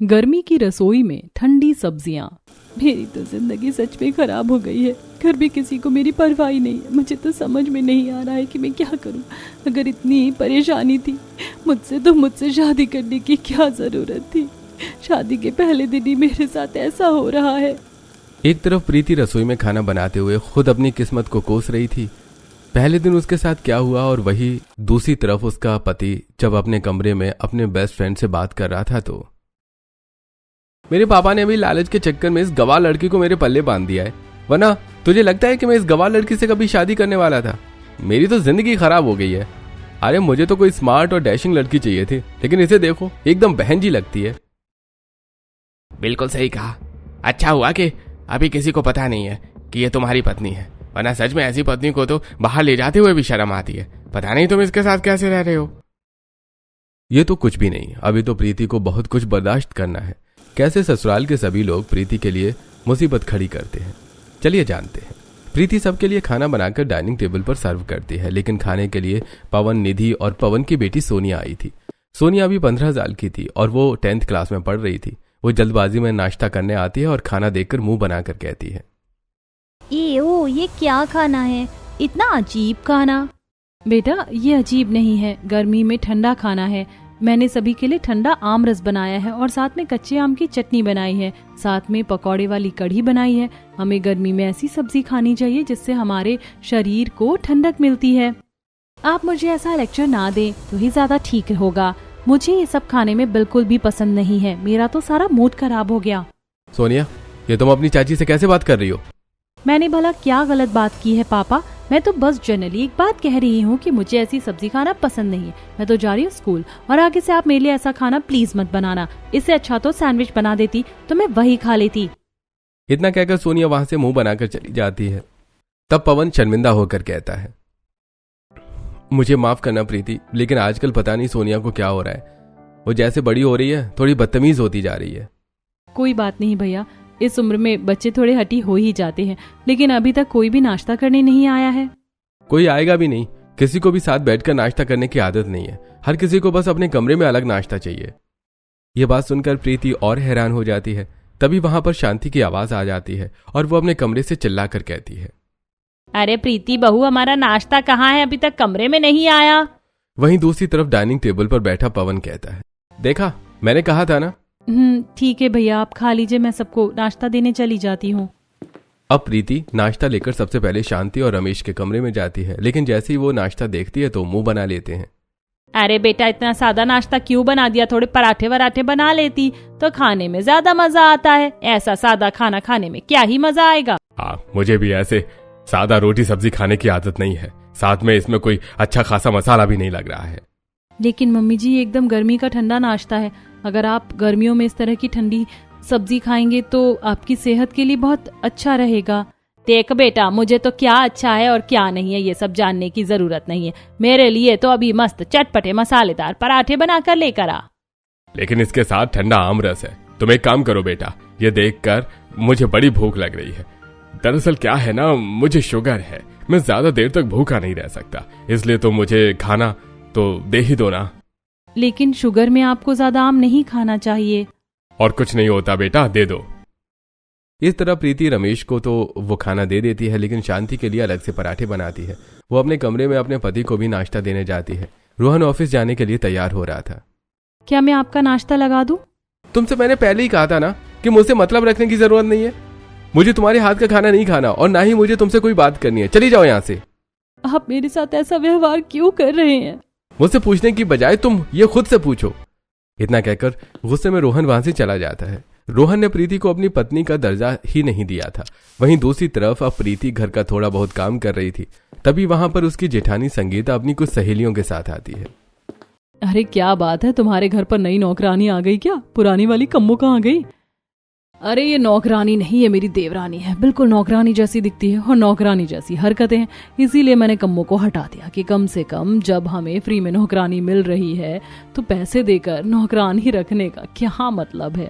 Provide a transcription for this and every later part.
गर्मी की रसोई में ठंडी सब्जियां। मेरी तो जिंदगी सच में खराब हो गई है। घर भी किसी को मेरी परवाह ही नहीं है। मुझे तो समझ में नहीं आ रहा है कि मैं क्या करूं। अगर इतनी परेशानी थी मुझसे शादी करने की क्या जरूरत थी। शादी के पहले दिन ही मेरे साथ ऐसा हो रहा है। एक तरफ प्रीति रसोई में खाना बनाते हुए खुद अपनी किस्मत को कोस रही थी। पहले दिन उसके साथ क्या हुआ, और वही दूसरी तरफ उसका पति जब अपने कमरे में अपने बेस्ट फ्रेंड से बात कर रहा था तो मेरे पापा ने अभी लालच के चक्कर में इस गवार लड़की को मेरे पल्ले बांध दिया है, वरना तुझे लगता है कि मैं इस गवार लड़की से कभी शादी करने वाला था। मेरी तो जिंदगी खराब हो गई है। अरे मुझे तो कोई स्मार्ट और डैशिंग लड़की चाहिए थी, लेकिन इसे देखो एकदम बहन जी लगती है। बिल्कुल सही कहा। अच्छा हुआ कि अभी किसी को पता नहीं है कि ये तुम्हारी पत्नी है, वरना सच में ऐसी पत्नी को तो बाहर ले जाते हुए भी शर्म आती है। पता नहीं तुम इसके साथ कैसे रह रहे हो। ये तो कुछ भी नहीं, अभी तो प्रीति को बहुत कुछ बर्दाश्त करना है। कैसे ससुराल के सभी लोग प्रीति के लिए मुसीबत खड़ी करते हैं, चलिए जानते हैं। प्रीति सबके लिए खाना बनाकर डाइनिंग टेबल पर सर्व करती है, लेकिन खाने के लिए पवन, निधि और पवन की बेटी सोनिया आई थी। सोनिया अभी 15 साल की थी और वो 10th क्लास में पढ़ रही थी। वो जल्दबाजी में नाश्ता करने आती है और खाना देखकर मुंह बनाकर कहती है, ये क्या खाना है, इतना अजीब खाना। बेटा ये अजीब नहीं है, गर्मी में ठंडा खाना है। मैंने सभी के लिए ठंडा आम रस बनाया है और साथ में कच्चे आम की चटनी बनाई है, साथ में पकौड़े वाली कढ़ी बनाई है। हमें गर्मी में ऐसी सब्जी खानी चाहिए जिससे हमारे शरीर को ठंडक मिलती है। आप मुझे ऐसा लेक्चर ना दें तो ही ज्यादा ठीक होगा। मुझे ये सब खाने में बिल्कुल भी पसंद नहीं है। मेरा तो सारा मूड खराब हो गया। सोनिया, ये तुम अपनी चाची से कैसे बात कर रही हो? मैंने भला क्या गलत बात की है पापा? मैं तो बस जनरली एक बात कह रही हूँ कि मुझे ऐसी सब्जी खाना पसंद नहीं है। मैं तो जा रही हूँ स्कूल, और आगे से आप मेरे लिए ऐसा खाना प्लीज मत बनाना। इससे अच्छा तो सैंडविच बना देती तो मैं वही खा लेती। इतना कहकर सोनिया वहां से मुंह बनाकर चली जाती है। तब पवन शर्मिंदा होकर कहता है, मुझे माफ करना प्रीति, लेकिन आजकल पता नहीं सोनिया को क्या हो रहा है। वो जैसे बड़ी हो रही है थोड़ी बदतमीज होती जा रही है। कोई बात नहीं भैया, इस उम्र में बच्चे थोड़े हटी हो ही जाते हैं, लेकिन अभी तक कोई भी नाश्ता करने नहीं आया है। कोई आएगा भी नहीं। किसी को भी साथ बैठकर नाश्ता करने की आदत नहीं है। हर किसी को बस अपने कमरे में अलग नाश्ता चाहिए। यह बात सुनकर प्रीति और हैरान हो जाती है। तभी वहां पर शांति की आवाज आ जाती है और वो अपने कमरे से चिल्लाकर कहती है, अरे प्रीति बहू, हमारा नाश्ता कहाँ है? अभी तक कमरे में नहीं आया। वहीं दूसरी तरफ डाइनिंग टेबल पर बैठा पवन कहता है, देखा मैंने कहा था ना। ठीक है भैया, आप खा लीजिए, मैं सबको नाश्ता देने चली जाती हूँ। अब प्रीति नाश्ता लेकर सबसे पहले शांति और रमेश के कमरे में जाती है, लेकिन जैसे ही वो नाश्ता देखती है तो मुंह बना लेते हैं। अरे बेटा, इतना सादा नाश्ता क्यों बना दिया? थोड़े पराठे वराठे बना लेती तो खाने में ज्यादा मजा आता है। ऐसा सादा खाना खाने में क्या ही मजा आएगा। मुझे भी ऐसे सादा रोटी सब्जी खाने की आदत नहीं है। साथ में इसमें कोई अच्छा खासा मसाला भी नहीं लग रहा है। लेकिन मम्मी जी, एकदम गर्मी का ठंडा नाश्ता है। अगर आप गर्मियों में इस तरह की ठंडी सब्जी खाएंगे तो आपकी सेहत के लिए बहुत अच्छा रहेगा। देख बेटा, मुझे तो क्या अच्छा है और क्या नहीं है ये सब जानने की जरूरत नहीं है। मेरे लिए तो अभी मस्त चटपटे मसालेदार पराठे बनाकर लेकर आ। लेकिन इसके साथ ठंडा आम रस है। तुम एक काम करो बेटा, ये देखकर मुझे बड़ी भूख लग रही है। दरअसल क्या है ना, मुझे शुगर है। मैं ज्यादा देर तक भूखा नहीं रह सकता, इसलिए तो मुझे खाना तो दे ही दो ना। लेकिन शुगर में आपको ज्यादा आम नहीं खाना चाहिए। और कुछ नहीं होता बेटा, दे दो। इस तरह प्रीति रमेश को तो वो खाना दे देती है, लेकिन शांति के लिए अलग से पराठे बनाती है। वो अपने कमरे में अपने पति को भी नाश्ता देने जाती है। रोहन ऑफिस जाने के लिए तैयार हो रहा था। क्या मैं आपका नाश्ता लगा दूं? तुमसे मैंने पहले ही कहा था ना कि मुझसे मतलब रखने की जरूरत नहीं है। मुझे तुम्हारे हाथ का खाना नहीं खाना और ना ही मुझे तुमसे कोई बात करनी है। चली जाओ यहाँ से। आप मेरे साथ ऐसा व्यवहार क्यों कर रहे हैं? मुझसे पूछने की बजाय तुम ये खुद से पूछो। इतना कहकर गुस्से में रोहन वहां से चला जाता है। रोहन ने प्रीति को अपनी पत्नी का दर्जा ही नहीं दिया था। वहीं दूसरी तरफ अब प्रीति घर का थोड़ा बहुत काम कर रही थी। तभी वहां पर उसकी जेठानी संगीता अपनी कुछ सहेलियों के साथ आती है। अरे क्या बात है, तुम्हारे घर पर नई नौकरानी आ गई क्या? पुरानी वाली कम्मो कहाँ गई? अरे ये नौकरानी नहीं, ये मेरी देवरानी है। बिल्कुल नौकरानी जैसी दिखती है और नौकरानी जैसी हरकतें हैं। इसीलिए मैंने कम्मो को हटा दिया कि कम से कम जब हमें फ्री में नौकरानी मिल रही है तो पैसे देकर नौकरानी रखने का क्या मतलब है।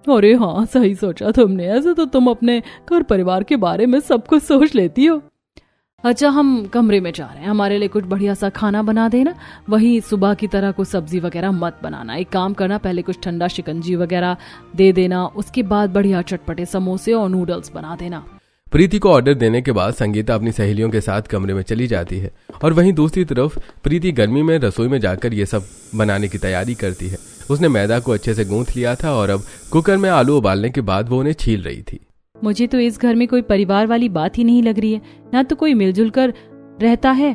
अरे हाँ, सही सोचा तुमने। ऐसे तो तुम अपने घर परिवार के बारे में सब कुछ सोच लेती हो। अच्छा, हम कमरे में जा रहे हैं, हमारे लिए कुछ बढ़िया सा खाना बना देना। वही सुबह की तरह कुछ सब्जी वगैरह मत बनाना। एक काम करना, पहले कुछ ठंडा शिकंजी वगैरह दे देना, उसके बाद बढ़िया चटपटे समोसे और नूडल्स बना देना। प्रीति को ऑर्डर देने के बाद संगीता अपनी सहेलियों के साथ कमरे में चली जाती है और वहीं दूसरी तरफ प्रीति गर्मी में रसोई में जाकर ये सब बनाने की तैयारी करती है। उसने मैदा को अच्छे से गूंथ लिया था और अब कुकर में आलू उबालने के बाद वो उन्हें छील रही थी। मुझे तो इस घर में कोई परिवार वाली बात ही नहीं लग रही है। ना तो कोई मिलजुल कर रहता है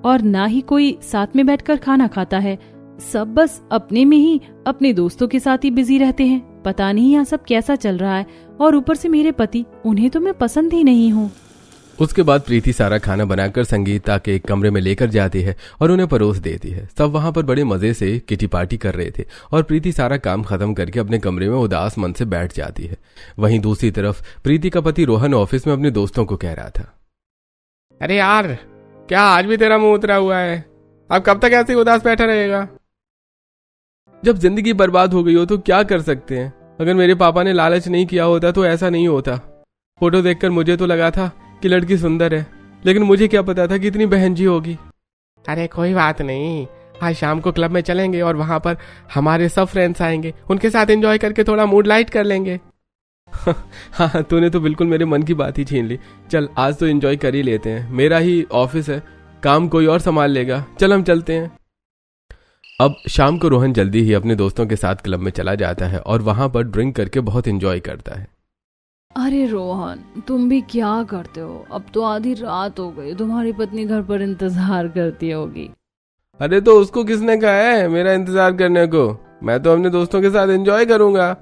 और ना ही कोई साथ में बैठकर खाना खाता है। सब बस अपने में ही, अपने दोस्तों के साथ ही बिजी रहते हैं। पता नहीं यहाँ सब कैसा चल रहा है। और ऊपर से मेरे पति, उन्हें तो मैं पसंद ही नहीं हूँ। उसके बाद प्रीति सारा खाना बनाकर संगीता के एक कमरे में लेकर जाती है और उन्हें परोस देती है। सब वहां पर बड़े मजे से किटी पार्टी कर रहे थे और प्रीति सारा काम खत्म करके अपने कमरे में उदास मन से बैठ जाती है। वहीं दूसरी तरफ प्रीति का पति रोहन ऑफिस में अपने दोस्तों को कह रहा था, अरे यार, क्या आज भी तेरा मुंह उतरा हुआ है? अब कब तक ऐसे ही उदास बैठा रहेगा? जब जिंदगी बर्बाद हो गई हो तो क्या कर सकते हैं। अगर मेरे पापा ने लालच नहीं किया होता तो ऐसा नहीं होता। फोटो देखकर मुझे तो लगा था कि लड़की सुंदर है, लेकिन मुझे क्या पता था कि इतनी बहनजी होगी। अरे कोई बात नहीं, आज शाम को क्लब में चलेंगे और वहां पर हमारे सब फ्रेंड्स आएंगे, उनके साथ एंजॉय करके थोड़ा मूड लाइट कर लेंगे। हाँ, तूने तो बिल्कुल मेरे मन की बात ही छीन ली। चल, आज तो एंजॉय कर ही लेते हैं। मेरा ही ऑफिस है, काम कोई और संभाल लेगा। चल हम चलते हैं। अब शाम को रोहन जल्दी ही अपने दोस्तों के साथ क्लब में चला जाता है और वहां पर ड्रिंक करके बहुत एंजॉय करता है। अरे रोहन, तुम भी क्या करते हो? अब तो आधी रात हो गई, तुम्हारी पत्नी घर पर इंतजार करती होगी। अरे तो उसको किसने कहा है मेरा इंतजार करने को? मैं तो अपने दोस्तों के साथ एंजॉय करूंगा।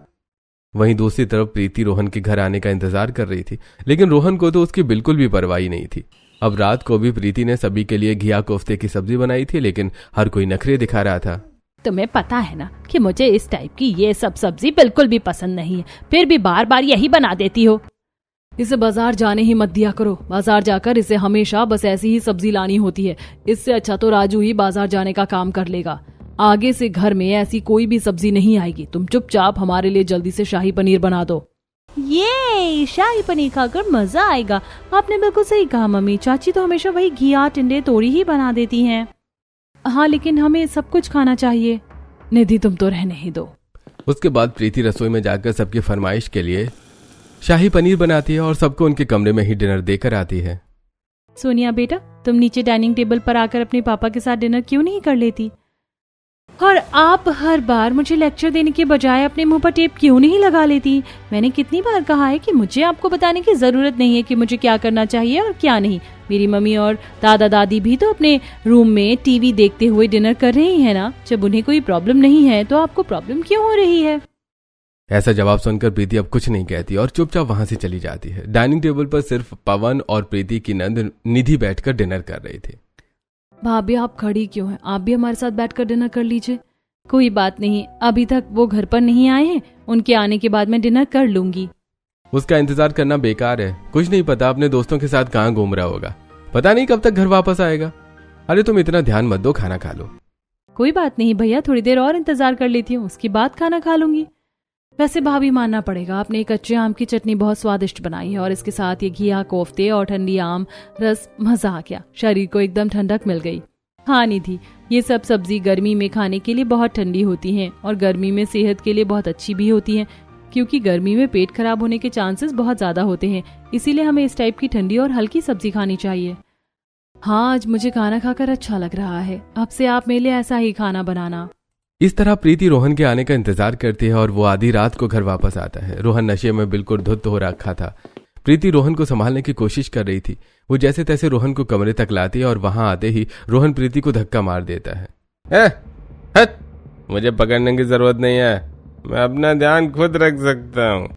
वहीं दूसरी तरफ प्रीति रोहन के घर आने का इंतजार कर रही थी, लेकिन रोहन को तो उसकी बिल्कुल भी परवाही नहीं थी। अब रात को भी प्रीति ने सभी के लिए घिया कोफ्ते की सब्जी बनाई थी, लेकिन हर कोई नखरे दिखा रहा था। तुम्हें पता है ना कि मुझे इस टाइप की ये सब सब्जी बिल्कुल भी पसंद नहीं है, फिर भी बार बार यही बना देती हो। इसे बाजार जाने ही मत दिया करो। बाजार जाकर इसे हमेशा बस ऐसी ही सब्जी लानी होती है। इससे अच्छा तो राजू ही बाजार जाने का काम कर लेगा। आगे से घर में ऐसी कोई भी सब्जी नहीं आएगी। तुम चुपचाप हमारे लिए जल्दी से शाही पनीर बना दो। ये शाही पनीर खाकर मजा आएगा। आपने बिल्कुल सही कहा मम्मी। चाची तो हमेशा वही घिया टिंडे तोड़ी ही बना देती हैं। हाँ, लेकिन हमें सब कुछ खाना चाहिए। निधि, तुम तो रहने ही दो। उसके बाद प्रीति रसोई में जाकर सबकी फरमाइश के लिए शाही पनीर बनाती है और सबको उनके कमरे में ही डिनर देकर आती है। सोनिया बेटा, तुम नीचे डाइनिंग टेबल पर आकर अपने पापा के साथ डिनर क्यों नहीं कर लेती? और आप हर बार मुझे लेक्चर देने के बजाय अपने मुंह पर टेप क्यों नहीं लगा लेती? मैंने कितनी बार कहा है कि मुझे आपको बताने की जरूरत नहीं है कि मुझे क्या करना चाहिए और क्या नहीं। मेरी मम्मी और दादा दादी भी तो अपने रूम में टीवी देखते हुए डिनर कर रही है ना। जब उन्हें कोई प्रॉब्लम नहीं है तो आपको प्रॉब्लम क्यों हो रही है? ऐसा जवाब सुनकर प्रीति अब कुछ नहीं कहती और चुपचाप वहां से चली जाती है। डाइनिंग टेबल पर सिर्फ पवन और प्रीति की नंद निधि बैठकर डिनर कर रहे थे। भाभी, आप खड़ी क्यों हैं? आप भी हमारे साथ बैठकर डिनर कर लीजिए। कोई बात नहीं, अभी तक वो घर पर नहीं आए हैं। उनके आने के बाद मैं डिनर कर लूंगी। उसका इंतजार करना बेकार है। कुछ नहीं पता अपने दोस्तों के साथ कहाँ घूम रहा होगा। पता नहीं कब तक घर वापस आएगा। अरे तुम इतना ध्यान मत दो, खाना खा लो। कोई बात नहीं भैया, थोड़ी देर और इंतजार कर लेती हूँ, उसके बाद खाना खा लूंगी। वैसे भाभी, मानना पड़ेगा, आपने कच्चे आम की चटनी बहुत स्वादिष्ट बनाई है और इसके साथ ये घिया कोफ्ते और ठंडी आम रस, मजा आ गया। शरीर को एकदम ठंडक मिल गई। हाँ निधि, ये सब सब्जी गर्मी में खाने के लिए बहुत ठंडी होती हैं और गर्मी में सेहत के लिए बहुत अच्छी भी होती हैं, क्योंकि गर्मी में पेट खराब होने के चांसेस बहुत ज्यादा होते हैं। इसीलिए हमें इस टाइप की ठंडी और हल्की सब्जी खानी चाहिए। हाँ, आज मुझे खाना खाकर अच्छा लग रहा है। अब से आप मेरे लिए ऐसा ही खाना बनाना। इस तरह प्रीति रोहन के आने का इंतजार करती है और वो आधी रात को घर वापस आता है। रोहन नशे में बिल्कुल धुत हो रखा था। प्रीति रोहन को संभालने की कोशिश कर रही थी। वो जैसे तैसे रोहन को कमरे तक लाती है और वहां आते ही रोहन प्रीति को धक्का मार देता है। हट, मुझे पकड़ने की जरूरत नहीं है, मैं अपना ध्यान खुद रख सकता हूँ।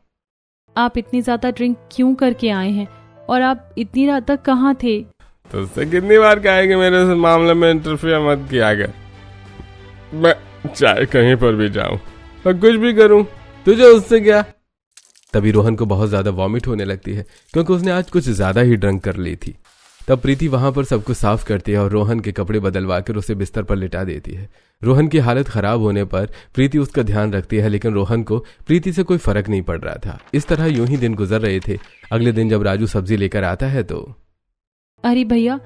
आप इतनी ज्यादा ड्रिंक क्यों करके आए हैं और आप इतनी रात तक कहाँ थे? तुझसे कितनी बार कहा है कि मेरे इस मामले में इंटरफेयर मत किया कर। मैं चाहे कहीं पर भी जाऊं और कुछ भी करूं, तुझे उससे क्या? तभी रोहन को बहुत ज्यादा वॉमिट होने लगती है, क्योंकि उसने आज कुछ ज्यादा ही ड्रंक कर ली थी। तब प्रीति वहां पर सब कुछ साफ करती है और रोहन के कपड़े बदलवा कर उसे बिस्तर पर लिटा देती है। रोहन की हालत खराब होने पर प्रीति उसका ध्यान रखती है, लेकिन रोहन को प्रीति से कोई फर्क नहीं पड़ रहा था। इस तरह यूं ही दिन गुजर रहे थे। अगले दिन जब राजू सब्जी लेकर आता है तो अरे भैया,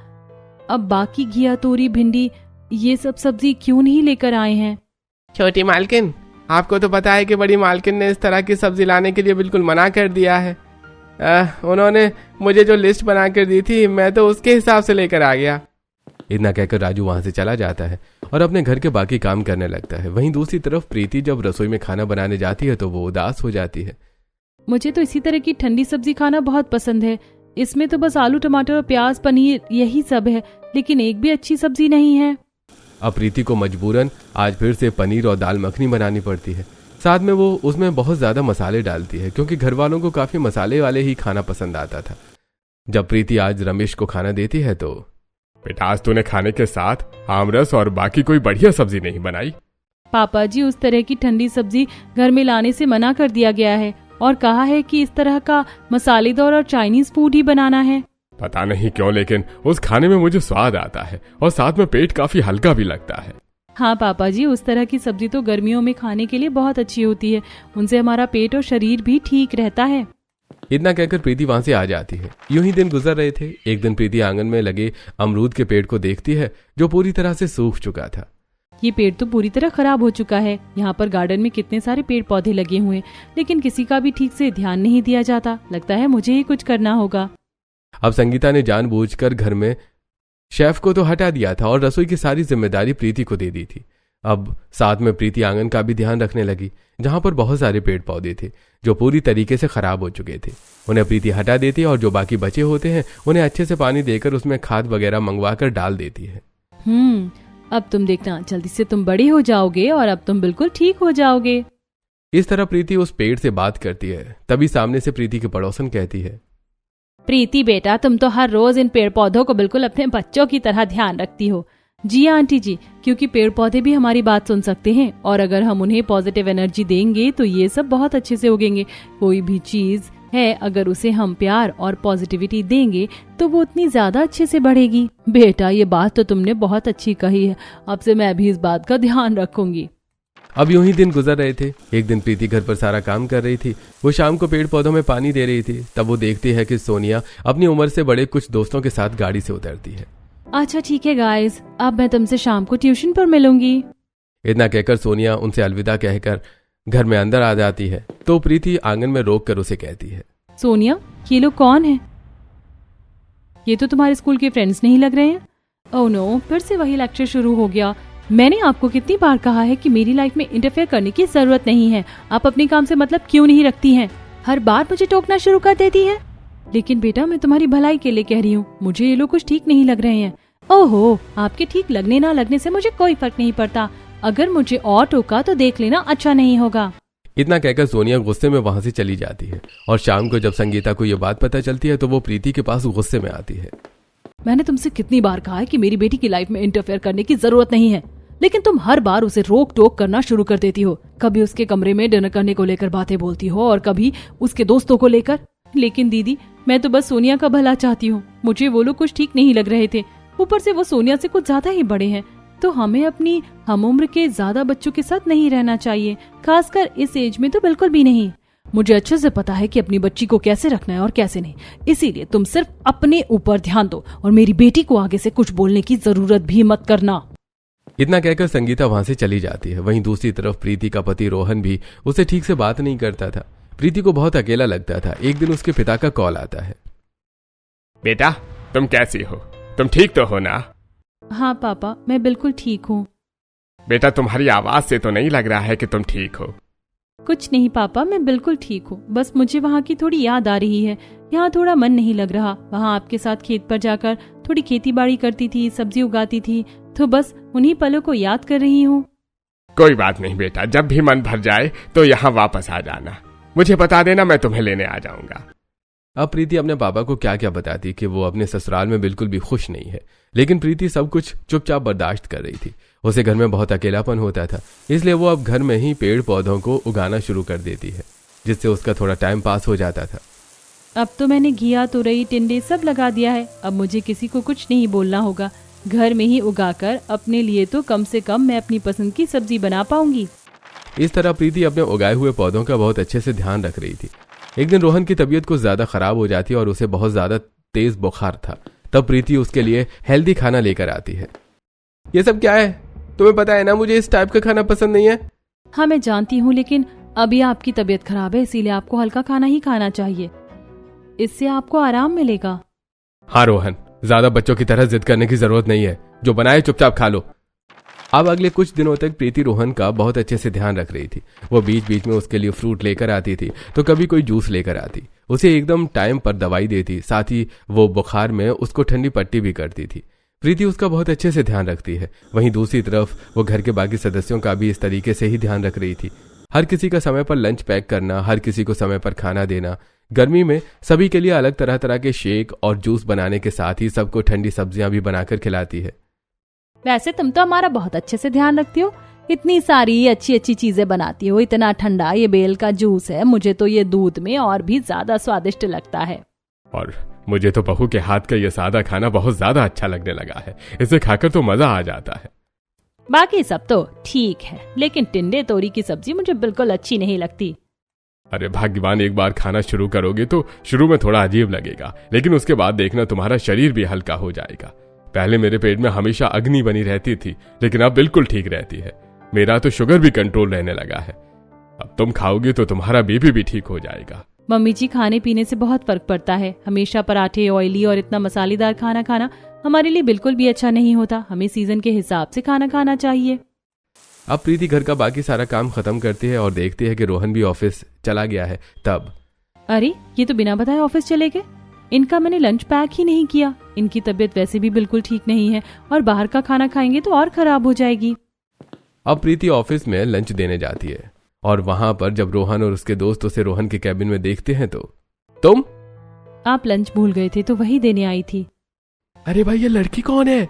अब बाकी घिया, तोरी, भिंडी ये सब सब्जी क्यों नहीं लेकर आए हैं? छोटी मालकिन, आपको तो पता है कि बड़ी मालकिन ने इस तरह की सब्जी लाने के लिए बिल्कुल मना कर दिया है। उन्होंने मुझे जो लिस्ट बना कर दी थी, मैं तो उसके हिसाब से लेकर आ गया। इतना कहकर राजू वहां से चला जाता है और अपने घर के बाकी काम करने लगता है। वहीं दूसरी तरफ प्रीति जब रसोई में खाना बनाने जाती है तो वो उदास हो जाती है। मुझे तो इसी तरह की ठंडी सब्जी खाना बहुत पसंद है। इसमें तो बस आलू, टमाटर और प्याज, पनीर यही सब है, लेकिन एक भी अच्छी सब्जी नहीं है। अब प्रीति को मजबूरन आज फिर से पनीर और दाल मखनी बनानी पड़ती है। साथ में वो उसमें बहुत ज्यादा मसाले डालती है, क्योंकि घर वालों को काफी मसाले वाले ही खाना पसंद आता था। जब प्रीति आज रमेश को खाना देती है तो, बेटा, आज तूने खाने के साथ आमरस और बाकी कोई बढ़िया सब्जी नहीं बनाई? पापा जी, उस तरह की ठंडी सब्जी घर में लाने से मना कर दिया गया है और कहा है कि इस तरह का मसालेदार और चाइनीज फूड ही बनाना है। पता नहीं क्यों, लेकिन उस खाने में मुझे स्वाद आता है और साथ में पेट काफी हल्का भी लगता है। हाँ पापा जी, उस तरह की सब्जी तो गर्मियों में खाने के लिए बहुत अच्छी होती है। उनसे हमारा पेट और शरीर भी ठीक रहता है। इतना कहकर प्रीति वहां से आ जाती है। यूं ही दिन गुजर रहे थे। एक दिन प्रीति आंगन में लगे अमरूद के पेड़ को देखती है, जो पूरी तरह से सूख चुका था। ये पेड़ तो पूरी तरह खराब हो चुका है। यहाँ पर गार्डन में कितने सारे पेड़ पौधे लगे हुए हैं, लेकिन किसी का भी ठीक से ध्यान नहीं दिया जाता। लगता है मुझे ही कुछ करना होगा। अब संगीता ने जानबूझकर घर में शेफ को तो हटा दिया था और रसोई की सारी जिम्मेदारी प्रीति को दे दी थी। अब साथ में प्रीति आंगन का भी ध्यान रखने लगी, जहां पर बहुत सारे पेड़ पौधे थे जो पूरी तरीके से खराब हो चुके थे। उन्हें प्रीति हटा देती है और जो बाकी बचे होते हैं उन्हें अच्छे से पानी देकर उसमें खाद वगैरह मंगवा कर डाल देती है। अब तुम देखना, जल्दी से तुम बड़ी हो जाओगे और अब तुम बिल्कुल ठीक हो जाओगे। इस तरह प्रीति उस पेड़ से बात करती है। तभी सामने से प्रीति की पड़ोसन कहती है, प्रीति बेटा, तुम तो हर रोज इन पेड़ पौधों को बिल्कुल अपने बच्चों की तरह ध्यान रखती हो। जी आंटी जी, क्योंकि पेड़ पौधे भी हमारी बात सुन सकते हैं और अगर हम उन्हें पॉजिटिव एनर्जी देंगे तो ये सब बहुत अच्छे से उगेंगे। कोई भी चीज है, अगर उसे हम प्यार और पॉजिटिविटी देंगे तो वो उतनी ज्यादा अच्छे से बढ़ेगी। बेटा, ये बात तो तुमने बहुत अच्छी कही है। अब से मैं भी इस बात का ध्यान रखूंगी। अब यूं ही दिन गुजर रहे थे। एक दिन प्रीति घर पर सारा काम कर रही थी। वो शाम को पेड़ पौधों में पानी दे रही थी। तब वो देखती है कि सोनिया अपनी उम्र से बड़े कुछ दोस्तों के साथ गाड़ी से उतरती है। अच्छा ठीक है गाइस, अब मैं तुमसे शाम को ट्यूशन पर मिलूंगी। इतना कहकर सोनिया उनसे अलविदा कहकर घर में अंदर आ जाती है। तो प्रीति आंगन में रोक कर उसे कहती है, सोनिया, ये लोग कौन है? ये तो तुम्हारे स्कूल के फ्रेंड्स नहीं लग रहे हैं। ओह नो, फिर से वही लेक्चर शुरू हो गया। मैंने आपको कितनी बार कहा है कि मेरी लाइफ में इंटरफेयर करने की जरूरत नहीं है। आप अपने काम से मतलब क्यों नहीं रखती हैं? हर बार मुझे टोकना शुरू कर देती है। लेकिन बेटा, मैं तुम्हारी भलाई के लिए कह रही हूँ। मुझे ये लोग कुछ ठीक नहीं लग रहे हैं। ओहो, आपके ठीक लगने ना लगने से मुझे कोई फर्क नहीं पड़ता। अगर मुझे और टोका तो देख लेना, अच्छा नहीं होगा। इतना कहकर सोनिया गुस्से में वहां से चली जाती है। और शाम को जब संगीता को ये बात पता चलती है तो वो प्रीति के पास गुस्से में आती है। मैंने तुमसे कितनी बार कहा है कि मेरी बेटी की लाइफ में इंटरफेयर करने की जरूरत नहीं है, लेकिन तुम हर बार उसे रोक टोक करना शुरू कर देती हो। कभी उसके कमरे में डिनर करने को लेकर बातें बोलती हो और कभी उसके दोस्तों को लेकर। लेकिन दीदी, मैं तो बस सोनिया का भला चाहती हूँ। मुझे वो लोग कुछ ठीक नहीं लग रहे थे। ऊपर से वो सोनिया से कुछ ज्यादा ही बड़े हैं, तो हमें अपनी हम उम्र के ज्यादा बच्चों के साथ नहीं रहना चाहिए, खासकर इस एज में तो बिल्कुल भी नहीं। मुझे अच्छे से पता है कि अपनी बच्ची को कैसे रखना है और कैसे नहीं। इसीलिए तुम सिर्फ अपने ऊपर ध्यान दो और मेरी बेटी को आगे से कुछ बोलने की जरूरत भी मत करना। इतना कहकर संगीता वहां से चली जाती है। वहीं दूसरी तरफ प्रीति का पति रोहन भी उसे ठीक से बात नहीं करता था। प्रीति को बहुत अकेला लगता था। एक दिन उसके पिता का कॉल आता है। बेटा, तुम कैसी हो? तुम ठीक तो हो ना? हाँ पापा, मैं बिल्कुल ठीक हूँ। बेटा, तुम्हारी आवाज से तो नहीं लग रहा है कि तुम ठीक हो। कुछ नहीं पापा, मैं बिल्कुल ठीक हूँ। बस मुझे वहाँ की थोड़ी याद आ रही है। यहाँ थोड़ा मन नहीं लग रहा। वहाँ आपके साथ खेत पर जाकर थोड़ी खेती बाड़ी करती थी, सब्जी उगाती थी, तो बस उन्हीं पलों को याद कर रही हूँ। कोई बात नहीं बेटा, जब भी मन भर जाए तो यहाँ वापस आ जाना। मुझे बता देना, मैं तुम्हें लेने आ जाऊंगा। अब प्रीति अपने पापा को क्या क्या बताती कि वो अपने ससुराल में बिल्कुल भी खुश नहीं है। लेकिन प्रीति सब कुछ चुपचाप बर्दाश्त कर रही थी। उसे घर में बहुत अकेलापन होता था, इसलिए वो अब घर में ही पेड़ पौधों को उगाना शुरू कर देती है, जिससे उसका थोड़ा टाइम पास हो जाता था। अब तो मैंने घिया, तुरई, टिंडे सब लगा दिया है। अब मुझे किसी को कुछ नहीं बोलना होगा। घर में ही उगाकर अपने लिए तो कम से कम मैं अपनी पसंद की सब्जी बना पाऊंगी। इस तरह प्रीति अपने उगाए हुए पौधों का बहुत अच्छे से ध्यान रख रही थी। एक दिन रोहन की तबीयत कुछ ज्यादा खराब हो जाती और उसे बहुत ज्यादा तेज बुखार था। तब प्रीति उसके लिए हेल्दी खाना लेकर आती है। ये सब क्या है? तुम्हें पता है ना मुझे इस टाइप का खाना पसंद नहीं है। हाँ मैं जानती हूँ, लेकिन अभी आपकी तबीयत खराब है, इसीलिए आपको हल्का खाना ही खाना चाहिए, इससे आपको आराम मिलेगा। हाँ रोहन, ज्यादा बच्चों की तरह जिद करने की जरूरत नहीं है, जो बनाए चुपचाप खा लो। अब अगले कुछ दिनों तक प्रीति रोहन का बहुत अच्छे से ध्यान रख रही थी। वो बीच बीच में उसके लिए फ्रूट लेकर आती थी, तो कभी कोई जूस लेकर आती, उसे एकदम टाइम पर दवाई देती, साथ ही वो बुखार में उसको ठंडी पट्टी भी करती थी। प्रीति उसका बहुत अच्छे से ध्यान रखती है। वहीं दूसरी तरफ वो घर के बाकी सदस्यों का भी इस तरीके से ही ध्यान रख रही थी। हर किसी का समय पर लंच पैक करना, हर किसी को समय पर खाना देना, गर्मी में सभी के लिए अलग तरह तरह के शेक और जूस बनाने के साथ ही सबको ठंडी सब्जियां भी बनाकर खिलाती है। वैसे तुम तो हमारा बहुत अच्छे से ध्यान रखती हो, इतनी सारी अच्छी अच्छी चीजें बनाती हो, इतना ठंडा ये बेल का जूस है, मुझे तो ये दूध में और भी ज्यादा स्वादिष्ट लगता है। और मुझे तो बहू के हाथ का ये सादा खाना बहुत ज्यादा अच्छा लगने लगा है, इसे खाकर तो मजा आ जाता है। बाकी सब तो ठीक है, लेकिन टिंडे तोरी की सब्जी मुझे बिल्कुल अच्छी नहीं लगती। अरे भाग्यवान, एक बार खाना शुरू करोगे तो शुरू में थोड़ा अजीब लगेगा, लेकिन उसके बाद देखना तुम्हारा शरीर भी हल्का हो जाएगा। पहले मेरे पेट में हमेशा अग्नि बनी रहती थी, लेकिन अब बिल्कुल ठीक रहती है। मेरा तो शुगर भी कंट्रोल रहने लगा है। अब तुम खाओगे तो तुम्हारा बीपी भी ठीक हो जाएगा। मम्मी जी, खाने पीने से बहुत फर्क पड़ता है। हमेशा पराठे, ऑयली और इतना मसालेदार खाना खाना हमारे लिए बिल्कुल भी अच्छा नहीं होता। हमें सीजन के हिसाब से खाना खाना चाहिए। अब प्रीति घर का बाकी सारा काम खत्म करती है और देखती है कि रोहन भी ऑफिस चला गया है। तब अरे, ये तो बिना बताए ऑफिस चले गए। इनका मैंने लंच पैक ही नहीं किया। इनकी तबीयत वैसे भी बिल्कुल ठीक नहीं है और बाहर का खाना खाएंगे तो और खराब हो जाएगी। अब प्रीति ऑफिस में लंच देने जाती है और वहां पर जब रोहन और उसके दोस्त उसे रोहन के कैबिन में देखते हैं तो तुम आप लंच भूल गए थे तो वही देने आई थी। अरे भाई, ये लड़की कौन है?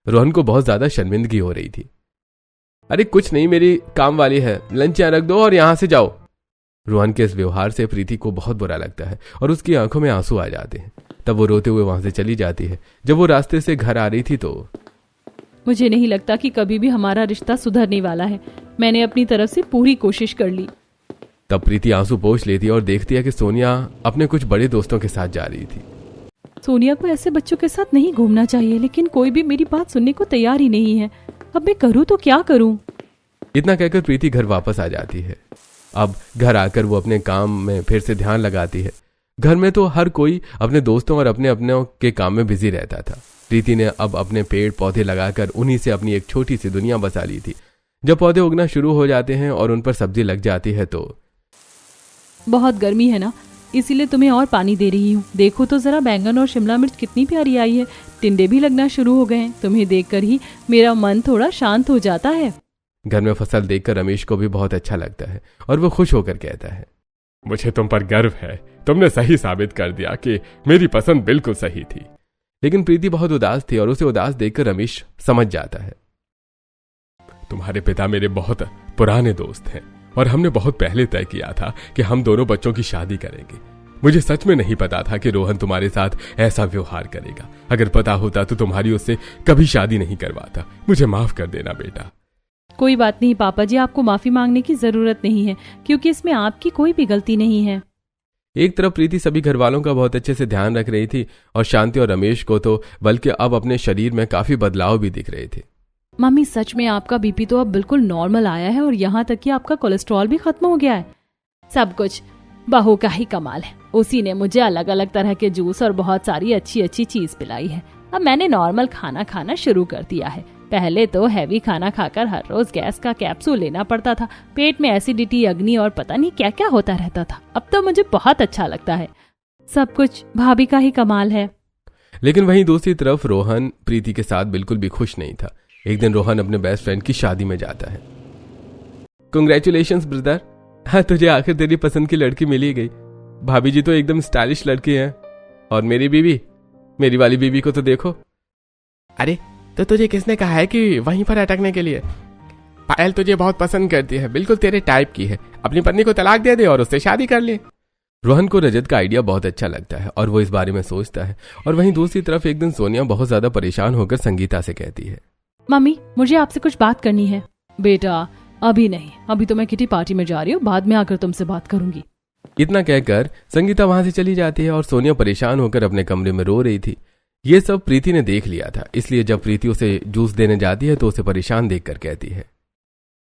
रोहन को बहुत ज्यादा शर्मिंदगी हो रही थी। अरे कुछ नहीं, मेरी काम वाली है, लंच यहाँ रख दो और यहां से जाओ। रोहन के इस व्यवहार से प्रीति को बहुत बुरा लगता है और उसकी आंखों में आंसू आ जाते हैं। तब वो रोते हुए वहां से चली जाती है। जब वो रास्ते से घर आ रही थी तो मुझे नहीं लगता कि कभी भी हमारा रिश्ता सुधरने वाला है। मैंने अपनी तरफ से पूरी कोशिश कर ली। तब प्रीति आंसू पोंछ लेती है और देखती है कि सोनिया अपने कुछ बड़े दोस्तों के साथ जा रही थी। सोनिया को ऐसे बच्चों के साथ नहीं घूमना चाहिए, लेकिन कोई भी मेरी बात सुनने को तैयार ही नहीं है। अब मैं करूँ तो क्या करूँ? इतना कहकर प्रीति घर वापस आ जाती है। अब घर आकर वो अपने काम में फिर से ध्यान लगाती है। घर में तो हर कोई अपने दोस्तों और अपने अपने के काम में बिजी रहता था। प्रीति ने अब अपने पेड़ पौधे लगाकर उन्हीं से अपनी एक छोटी सी दुनिया बसा ली थी। जब पौधे उगना शुरू हो जाते हैं और उन पर सब्जी लग जाती है तो बहुत गर्मी है ना, इसीलिए तुम्हें और पानी दे रही हूँ। देखो तो जरा, बैंगन और शिमला मिर्च कितनी प्यारी आई है। टिंडे भी लगना शुरू हो गए हैं। तुम्हें देखकर ही मेरा मन थोड़ा शांत हो जाता है। घर में फसल देखकर रमेश को भी बहुत अच्छा लगता है और वो खुश होकर कहता है, मुझे तुम पर गर्व है, तुमने सही साबित कर दिया कि मेरी पसंद बिल्कुल सही थी। लेकिन प्रीति बहुत उदास थी और उसे उदास देखकर रमेश समझ जाता है। तुम्हारे पिता मेरे बहुत पुराने दोस्त हैं और हमने बहुत पहले तय किया था कि हम दोनों बच्चों की शादी करेंगे। मुझे सच में नहीं पता था कि रोहन तुम्हारे साथ ऐसा व्यवहार करेगा। अगर पता होता तो तुम्हारी उससे कभी शादी नहीं करवाता। मुझे माफ कर देना बेटा। कोई बात नहीं पापा जी, आपको माफी मांगने की जरूरत नहीं है, क्योंकि इसमें आपकी कोई भी गलती नहीं है। एक तरफ प्रीति सभी घर वालों का बहुत अच्छे से ध्यान रख रही थी और शांति और रमेश को तो बल्कि अब अपने शरीर में काफी बदलाव भी दिख रहे थे। मम्मी, सच में आपका बीपी तो अब बिल्कुल नॉर्मल आया है और यहाँ तक कि आपका कोलेस्ट्रॉल भी खत्म हो गया है। सब कुछ बहू का ही कमाल है। उसी ने मुझे अलग अलग तरह के जूस और बहुत सारी अच्छी अच्छी चीज पिलाई है। अब मैंने नॉर्मल खाना खाना शुरू कर दिया है। पहले तो हैवी खाना खाकर हर रोज गैस का कैप्सूल लेना पड़ता था। पेट में एसिडिटी, अग्नि और पता नहीं क्या क्या होता रहता था। अब तो मुझे बहुत अच्छा लगता है। सब कुछ भाभी का ही कमाल है। लेकिन वहीं दूसरी तरफ रोहन प्रीति के साथ बिल्कुल भी खुश नहीं था। एक दिन रोहन अपने बेस्ट फ्रेंड की शादी में जाता है। कांग्रेचुलेशंस ब्रदर, हाँ तुझे आखिर तेरी पसंद की लड़की मिली गई। भाभी जी तो एकदम स्टाइलिश लड़की है और मेरी बीवी, मेरी वाली बीवी को तो देखो। अरे तो तुझे किसने कहा है कि वहीं पर अटकने के लिए? पायल तुझे बहुत पसंद करती है, बिल्कुल तेरे टाइप की है। अपनी पत्नी को तलाक दे दे और उससे शादी कर ले। रोहन को रजत का आइडिया बहुत अच्छा लगता है और वो इस बारे में सोचता है। और वहीं दूसरी तरफ एक दिन सोनिया बहुत ज्यादा परेशान होकर संगीता से कहती है, मम्मी, मुझे आपसे कुछ बात करनी है। बेटा अभी नहीं, अभी तो मैं किटी पार्टी में जा रही हूँ, बाद में आकर तुमसे बात करूंगी। इतना कहकर संगीता वहां से चली जाती है और सोनिया परेशान होकर अपने कमरे में रो रही थी। ये सब प्रीति ने देख लिया था, इसलिए जब प्रीति उसे जूस देने जाती है तो उसे परेशान देखकर कहती है,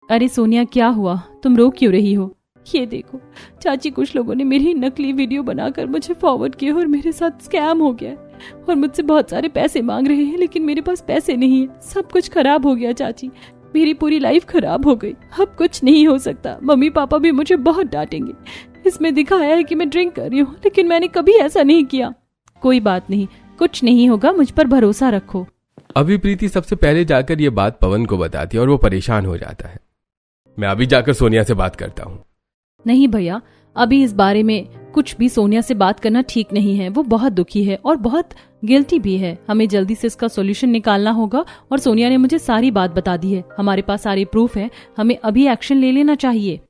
अरे सोनिया क्या हुआ, तुम रो क्यों रही हो? ये देखो चाची, कुछ लोगों ने मेरी नकली वीडियो बनाकर मुझे फॉरवर्ड किया और मेरे साथ स्कैम हो गया है और मुझसे बहुत सारे पैसे मांग रहे हैं, लेकिन मेरे पास पैसे नहीं है। सब कुछ खराब हो गया चाची, मेरी पूरी लाइफ खराब हो गई। अब कुछ नहीं हो सकता। मम्मी पापा भी मुझे बहुत डांटेंगे। इसमें दिखाया है कि मैं ड्रिंक कर रही हूँ, लेकिन मैंने कभी ऐसा नहीं किया। कोई बात नहीं, कुछ नहीं होगा, मुझ पर भरोसा रखो। अभी प्रीति सबसे पहले जाकर ये बात पवन को बताती है और वो परेशान हो जाता है। मैं अभी जाकर सोनिया से बात करता हूँ। नहीं भैया, अभी इस बारे में कुछ भी सोनिया से बात करना ठीक नहीं है। वो बहुत दुखी है और बहुत गिल्टी भी है। हमें जल्दी से इसका सॉल्यूशन निकालना होगा और सोनिया ने मुझे सारी बात बता दी है। हमारे पास सारे प्रूफ है, हमें अभी एक्शन ले लेना चाहिए।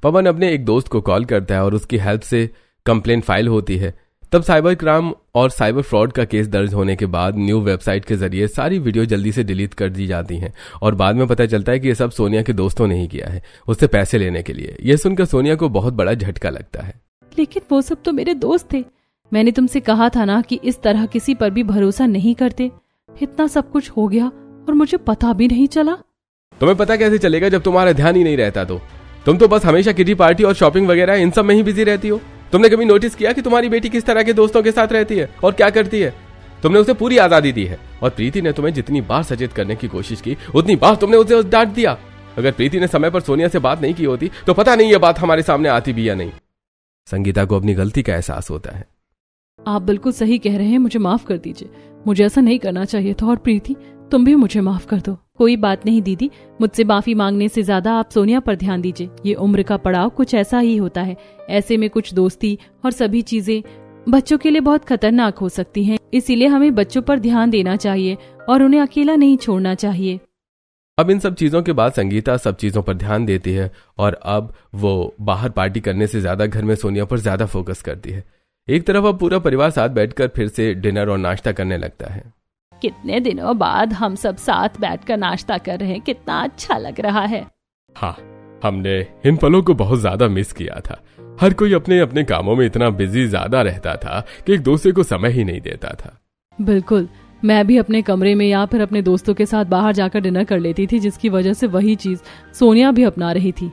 पवन अपने एक दोस्त को कॉल करता है और उसकी हेल्प से कंप्लेंट फाइल होती है। तब साइबर क्राइम और साइबर फ्रॉड का केस दर्ज होने के बाद न्यू वेबसाइट के जरिए सारी वीडियो जल्दी से डिलीट कर दी जाती हैं और बाद में पता चलता है कि ये सब सोनिया के दोस्तों ने ही किया है, उससे पैसे लेने के लिए। यह सुनकर सोनिया को बहुत बड़ा झटका लगता है। लेकिन वो सब तो मेरे दोस्त थे। मैंने तुमसे कहा था ना कि इस तरह किसी पर भी भरोसा नहीं करते। इतना सब कुछ हो गया और मुझे पता भी नहीं चला। तुम्हें पता कैसे चलेगा जब तुम्हारा ध्यान ही नहीं रहता? तो तुम तो बस हमेशा किटी पार्टी और शॉपिंग वगैरह इन सब में ही बिजी रहती हो। तुमने कभी नोटिस किया कि तुम्हारी बेटी किस तरह के दोस्तों के साथ रहती है और क्या करती है? तुमने उसे पूरी आजादी दी है और प्रीति ने तुम्हें जितनी बार सचेत करने की कोशिश की उतनी बार तुमने उसे डांट दिया। अगर प्रीति ने समय पर सोनिया से बात नहीं की होती तो पता नहीं ये बात हमारे सामने आती भी या नहीं। संगीता को अपनी गलती का एहसास होता है। आप बिल्कुल सही कह रहे हैं, मुझे माफ कर दीजिए। मुझे ऐसा नहीं करना चाहिए था और प्रीति तुम भी मुझे माफ कर दो। कोई बात नहीं दीदी, मुझसे माफी मांगने से ज्यादा आप सोनिया पर ध्यान दीजिए। ये उम्र का पड़ाव कुछ ऐसा ही होता है। ऐसे में कुछ दोस्ती और सभी चीजें बच्चों के लिए बहुत खतरनाक हो सकती हैं। इसीलिए हमें बच्चों पर ध्यान देना चाहिए और उन्हें अकेला नहीं छोड़ना चाहिए। अब इन सब चीजों के बाद संगीता सब चीजों पर ध्यान देती है और अब वो बाहर पार्टी करने से ज्यादा घर में सोनिया पर ज्यादा फोकस करती है। एक तरफ अब पूरा परिवार साथ बैठकर फिर से डिनर और नाश्ता करने लगता है। कितने दिनों बाद हम सब साथ बैठकर नाश्ता कर रहे हैं, कितना अच्छा लग रहा है। हाँ, हमने इन पलों को बहुत ज्यादा मिस किया था। हर कोई अपने अपने कामों में इतना बिजी ज्यादा रहता था कि एक दूसरे को समय ही नहीं देता था। बिल्कुल, मैं भी अपने कमरे में या फिर अपने दोस्तों के साथ बाहर जाकर डिनर कर लेती थी, जिसकी वजह से वही चीज सोनिया भी अपना रही थी।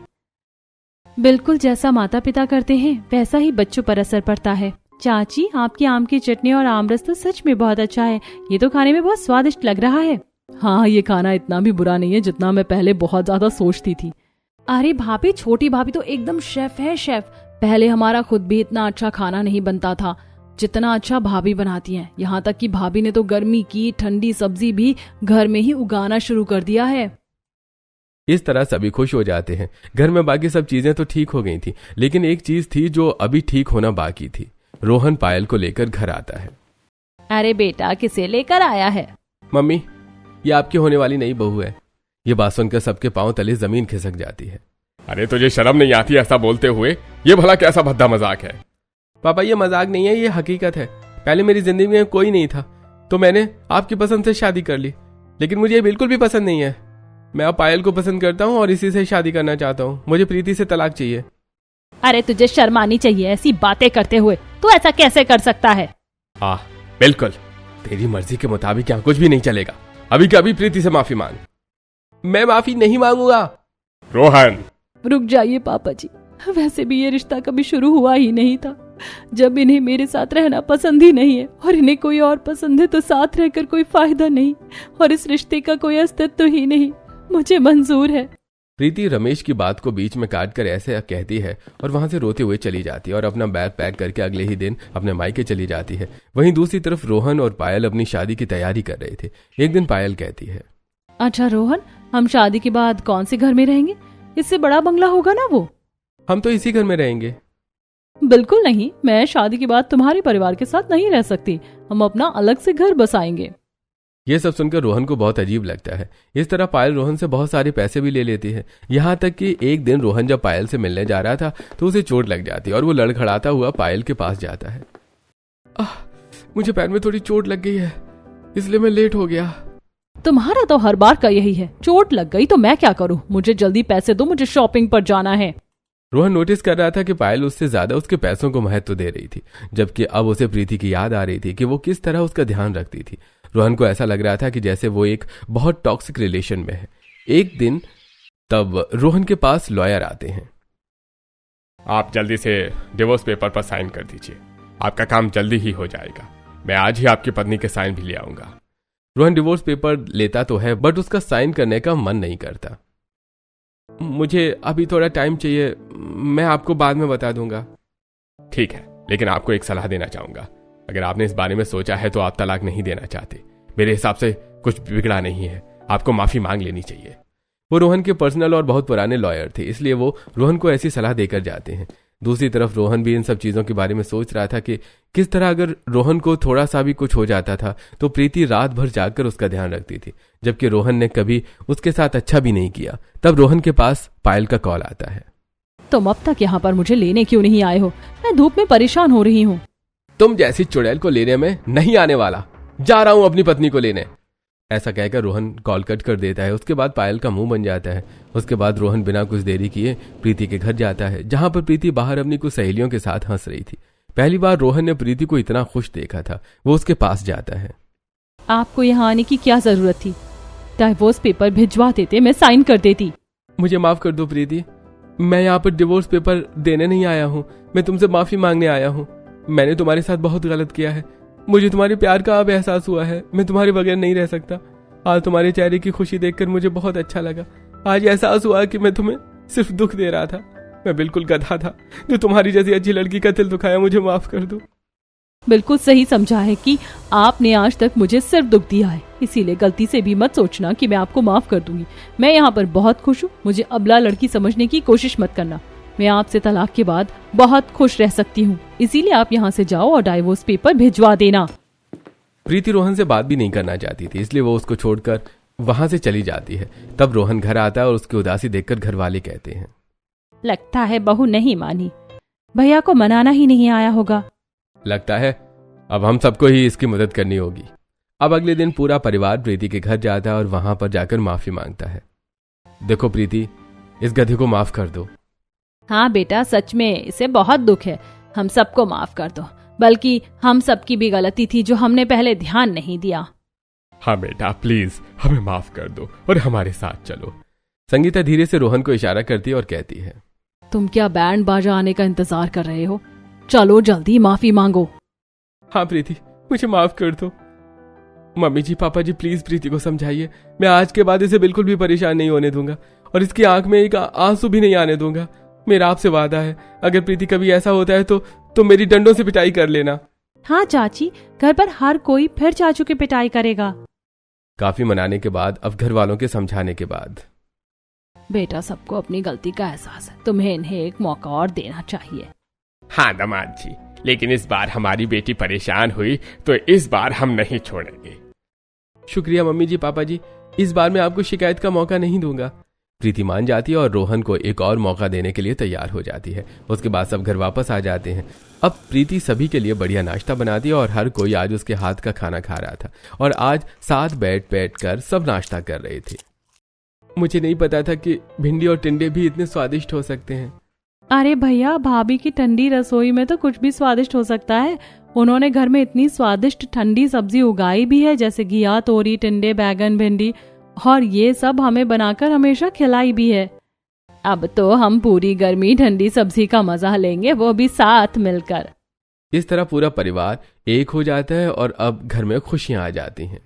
बिल्कुल जैसा माता पिता करते हैं वैसा ही बच्चों पर असर पड़ता है। चाची, आपकी आम की चटनी और आमरस तो सच में बहुत अच्छा है। ये तो खाने में बहुत स्वादिष्ट लग रहा है। हाँ, ये खाना इतना भी बुरा नहीं है जितना मैं पहले बहुत ज्यादा सोचती थी। अरे भाभी, छोटी भाभी तो एकदम शेफ है, शेफ। पहले हमारा खुद भी इतना अच्छा खाना नहीं बनता था जितना अच्छा भाभी बनाती हैं। यहाँ तक कि भाभी ने तो गर्मी की ठंडी सब्जी भी घर में ही उगाना शुरू कर दिया है। इस तरह सभी खुश हो जाते हैं। घर में बाकी सब चीजें तो ठीक हो गई थी, लेकिन एक चीज थी जो अभी ठीक होना बाकी थी। रोहन पायल को लेकर घर आता है। अरे बेटा, किसे लेकर आया है? मम्मी, ये आपकी होने वाली नई बहू है। ये बात सुनकर सबके पांव तले जमीन खिसक जाती है। अरे तुझे शर्म नहीं आती ऐसा बोलते हुए? ये भला कैसा भद्दा मजाक है? पापा, ये मजाक नहीं है, ये हकीकत है। पहले मेरी जिंदगी में कोई नहीं था तो मैंने आपकी पसंद से शादी कर ली, लेकिन मुझे ये बिल्कुल भी पसंद नहीं है। मैं अब पायल को पसंद करता हूँ और इसी से शादी करना चाहता हूँ। मुझे प्रीति से तलाक चाहिए। अरे तुझे शर्म आनी चाहिए ऐसी बातें करते हुए। तू ऐसा कैसे कर सकता है? हाँ बिल्कुल, तेरी मर्जी के मुताबिक यहाँ कुछ भी नहीं चलेगा। अभी के अभी प्रीति से माफी मांग। मैं माफी नहीं मांगूंगा। रोहन, रुक जाइए पापा जी, वैसे भी ये रिश्ता कभी शुरू हुआ ही नहीं था। जब इन्हें मेरे साथ रहना पसंद ही नहीं है और इन्हें कोई और पसंद है तो साथ रहकर कोई फायदा नहीं और इस रिश्ते का कोई अस्तित्व ही नहीं। मुझे मंजूर है। प्रीति रमेश की बात को बीच में काट कर ऐसे कहती है और वहां से रोते हुए चली जाती है और अपना बैग पैक करके अगले ही दिन अपने मायके चली जाती है। वहीं दूसरी तरफ रोहन और पायल अपनी शादी की तैयारी कर रहे थे। एक दिन पायल कहती है, अच्छा रोहन, हम शादी के बाद कौन से घर में रहेंगे? इससे बड़ा बंगला होगा ना वो? हम तो इसी घर में रहेंगे। बिल्कुल नहीं, मैं शादी के बाद तुम्हारे परिवार के साथ नहीं रह सकती। हम अपना अलग से घर बसाएंगे। यह सब सुनकर रोहन को बहुत अजीब लगता है। इस तरह पायल रोहन से बहुत सारे पैसे भी ले लेती है। यहाँ तक कि एक दिन रोहन जब पायल से मिलने जा रहा था तो उसे चोट लग जाती है और वो लड़खड़ाता हुआ पायल के पास जाता है। मुझे पैर में थोड़ी चोट लग गई है, इसलिए मैं लेट हो गया। तुम्हारा तो हर बार का यही है, चोट लग गई तो मैं क्या करूं? मुझे जल्दी पैसे दो, मुझे शॉपिंग पर जाना है। रोहन नोटिस कर रहा था कि पायल उससे ज्यादा उसके पैसों को महत्व दे रही थी, जबकि अब उसे प्रीति की याद आ रही थी कि वो किस तरह उसका ध्यान रखती थी। रोहन को ऐसा लग रहा था कि जैसे वो एक बहुत टॉक्सिक रिलेशन में है। एक दिन तब रोहन के पास लॉयर आते हैं। आप जल्दी से डिवोर्स पेपर पर साइन कर दीजिए, आपका काम जल्दी ही हो जाएगा। मैं आज ही आपकी पत्नी के साइन भी ले आऊंगा। रोहन डिवोर्स पेपर लेता तो है, बट उसका साइन करने का मन नहीं करता। मुझे अभी थोड़ा टाइम चाहिए, मैं आपको बाद में बता दूंगा। ठीक है, लेकिन आपको एक सलाह देना चाहूंगा। अगर आपने इस बारे में सोचा है तो आप तलाक नहीं देना चाहते। मेरे हिसाब से कुछ बिगड़ा नहीं है, आपको माफी मांग लेनी चाहिए। वो रोहन के पर्सनल और बहुत पुराने लॉयर थे, इसलिए वो रोहन को ऐसी सलाह देकर जाते हैं। दूसरी तरफ रोहन भी इन सब चीजों के बारे में सोच रहा था कि किस तरह अगर रोहन को थोड़ा सा भी कुछ हो जाता था तो प्रीति रात भर जागकर उसका ध्यान रखती थी, जबकि रोहन ने कभी उसके साथ अच्छा भी नहीं किया। तब रोहन के पास पायल का कॉल आता है। तुम अब तक यहाँ पर मुझे लेने क्यों नहीं आए हो? मैं धूप में परेशान हो रही हूँ। तुम जैसी चुड़ैल को लेने में नहीं आने वाला, जा रहा हूं अपनी पत्नी को लेने। ऐसा कहकर रोहन कॉल कट कर देता है। उसके बाद पायल का मुंह बन जाता है। उसके बाद रोहन बिना कुछ देरी किए प्रीति के घर जाता है, जहां पर प्रीति बाहर अपनी कुछ सहेलियों के साथ हंस रही थी। पहली बार रोहन ने प्रीति को इतना खुश देखा था। वो उसके पास जाता है। आपको यहाँ आने की क्या जरूरत थी? डिवोर्स पेपर भिजवा देते, मैं साइन कर देती। मुझे माफ कर दो प्रीति, मैं यहाँ पर डिवोर्स पेपर देने नहीं आया हूँ, मैं तुमसे माफी मांगने आया हूँ। मैंने तुम्हारे साथ बहुत गलत किया है। मुझे तुम्हारे प्यार का अब एहसास हुआ है। मैं तुम्हारे बगैर नहीं रह सकता। आज तुम्हारे चेहरे की खुशी देखकर मुझे बहुत अच्छा लगा। आज एहसास हुआ कि मैं तुम्हें सिर्फ दुख दे रहा था। मैं बिल्कुल गधा था जो तुम्हारी जैसी अच्छी लड़की का दिल दुखाया। मुझे माफ कर दो। बिल्कुल सही समझा है कि आपने आज तक मुझे सिर्फ दुख दिया है, इसीलिए गलती से भी मत सोचना कि मैं आपको माफ कर दूंगी। मैं यहाँ पर बहुत खुश हूँ। मुझे अबला लड़की समझने की कोशिश मत करना। मैं आपसे तलाक के बाद बहुत खुश रह सकती हूँ, इसीलिए आप यहाँ से जाओ और डिवोर्स पेपर भिजवा देना। प्रीति रोहन से बात भी नहीं करना चाहती थी, इसलिए वो उसको छोड़कर वहां से चली जाती है। तब रोहन घर आता है और उसकी उदासी देखकर घर वाले कहते हैं, लगता है बहू नहीं मानी, भैया को मनाना ही नहीं आया होगा। लगता है अब हम सबको ही इसकी मदद करनी होगी। अब अगले दिन पूरा परिवार प्रीति के घर जाता है और वहां पर जाकर माफी मांगता है। देखो प्रीति, इस गधे को माफ कर दो। हाँ बेटा, सच में इसे बहुत दुख है। हम सबको माफ कर दो, बल्कि हम सबकी भी गलती थी जो हमने पहले ध्यान नहीं दिया। हाँ बेटा, प्लीज हमें माफ कर दो और हमारे साथ चलो। संगीता धीरे से रोहन को इशारा करती है और कहती है, तुम क्या बैंड बाजा आने का इंतजार कर रहे हो? चलो जल्दी माफी मांगो। हाँ प्रीति, मुझे माफ कर दो। मम्मी जी, पापा जी, प्लीज प्रीति को समझाइए। मैं आज के बाद इसे बिल्कुल भी परेशान नहीं होने दूंगा और इसकी आंख में एक आंसू भी नहीं आने दूंगा। मेरा आपसे वादा है, अगर प्रीति कभी ऐसा होता है तो मेरी डंडों से पिटाई कर लेना। हाँ चाची, घर पर हर कोई फिर चाचू की पिटाई करेगा। काफी मनाने के बाद, अब घर वालों के समझाने के बाद, बेटा सबको अपनी गलती का एहसास है, तुम्हें इन्हें एक मौका और देना चाहिए। हाँ दामाद जी, लेकिन इस बार हमारी बेटी परेशान हुई तो इस बार हम नहीं छोड़ेंगे। शुक्रिया मम्मी जी, पापा जी, इस बार मैं आपको शिकायत का मौका नहीं दूंगा। प्रीति मान जाती है और रोहन को एक और मौका देने के लिए तैयार हो जाती है। उसके बाद सब घर वापस आ जाते हैं। अब प्रीति सभी के लिए बढ़िया नाश्ता बनाती है और हर कोई आज उसके हाथ का खाना खा रहा था और आज साथ बैठ कर सब नाश्ता कर रहे थे। मुझे नहीं पता था कि भिंडी और टिंडे भी इतने स्वादिष्ट हो सकते हैं। अरे भैया, भाभी की ठंडी रसोई में तो कुछ भी स्वादिष्ट हो सकता है। उन्होंने घर में इतनी स्वादिष्ट ठंडी सब्जी उगाई भी है, जैसे घिया, तोरी, टिंडे, बैगन, भिंडी, और ये सब हमें बनाकर हमेशा खिलाई भी है। अब तो हम पूरी गर्मी ठंडी सब्जी का मजा लेंगे, वो भी साथ मिलकर। इस तरह पूरा परिवार एक हो जाता है और अब घर में खुशियां आ जाती हैं।